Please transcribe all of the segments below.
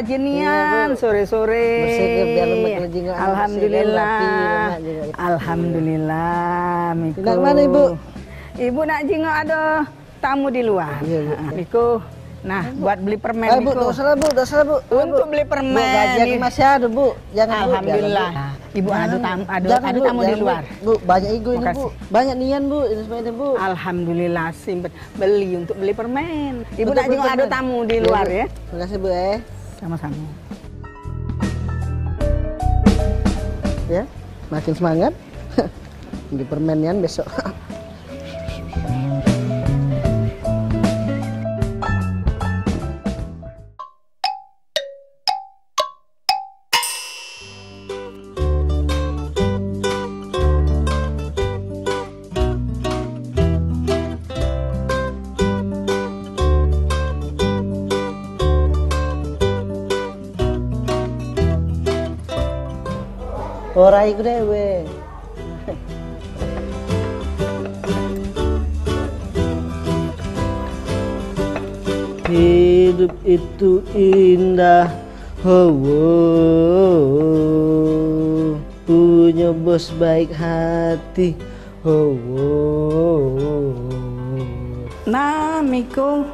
rajinian sore-sore. Alhamdulillah. Alhamdulillah, Miko. Nak mana Ibu? Ibu nak jenguk ada tamu di luar. Miko. Nah, buat beli permen Bu, Miko. tak salah Bu, tak salah Bu. Untuk beli permen. Bu, gajian masih ada Bu. Jangan Bu. Alhamdulillah. Ibu ada tamu di luar. Bu, banyak ego ini Bu. Banyak nian Bu, ini semuanya Bu. Alhamdulillah simpen beli untuk beli permen. Ibu nak jenguk ada tamu di luar ya. Terima kasih Bu Sama-sama. Ya, makin semangat. Beli permenian besok. Ora iku dhewe. Hidup itu indah, punya bos baik hati, Nah, Miko,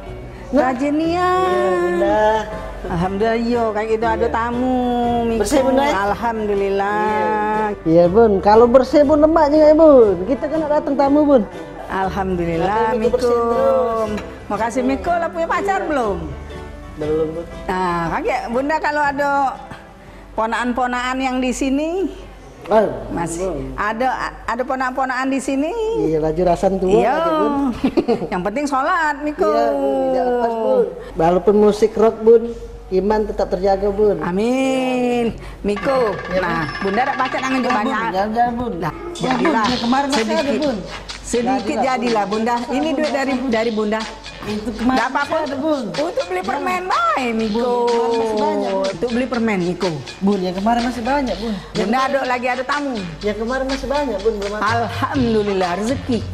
rajinian. Bunda. Alhamdulillah, yo kayak gitu ada tamu, Miko. Bersih, Bunda. Alhamdulillah. Iya Bun, kalau bersih Bun lemaknya ya Bun. Kita kan datang tamu Bun. Alhamdulillah, Miko Miko. bersihin terus. Makasih Miko, lah punya pacar belum? Belum Bun. Nah, kakek Bunda kalau ada ponaan-ponaan yang di sini, masih ada ponaan-ponaan di sini. Iya, laju rasan tua Iya. aja, Bun. Yang penting sholat, Miko. Iya Bun, tidak lepas Bun. Walaupun musik rock Bun, iman tetap terjaga Bun. Amin, Miko. Nah, Bunda ada pacar nangan juga banyak. Jangan Bun. Nah, jadilah kemarin masih ada sedikit. Bun. Sedikit jadilah Bunda. Ini duit dari Bunda. Itu kemarin Nggak apa-apa masih ada Bun. untuk beli permen baik, Miko. Bun, masih banyak, Bun. Untuk beli permen, Miko. Bun, yang kemarin masih banyak Bun. Bunda lagi ada tamu. Yang kemarin masih banyak Bun, belum ada. Alhamdulillah rezeki.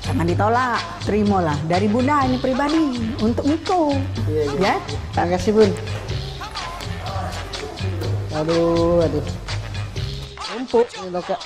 Jangan ditolak, terimalah dari Bunda ini pribadi untuk Miko. Iya. Ya. Terima kasih Bun. Aduh. Empuk ini loh Kak.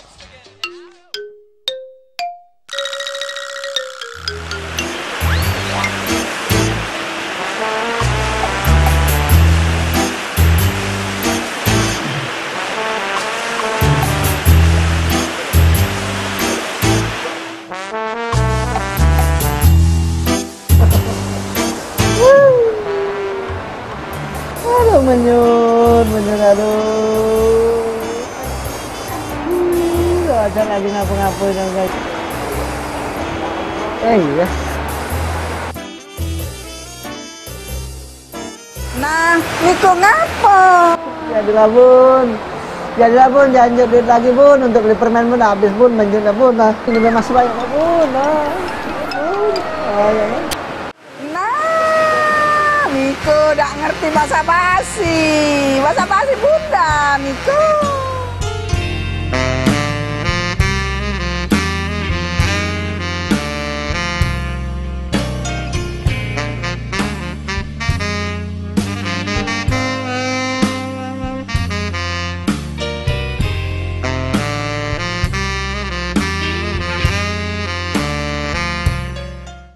Aduh menyun aduh. Ada lagi ngapa-ngapain yang guys. Iya. Nah, Miko ngapa? Jadilah Bun, jangan duit lagi Bun untuk beli permen Bun habis Bun menyun Bun. Nah, ini masih banyak Bun. Nah, Miko udah ngerti bahasa basi Bunda, Miko.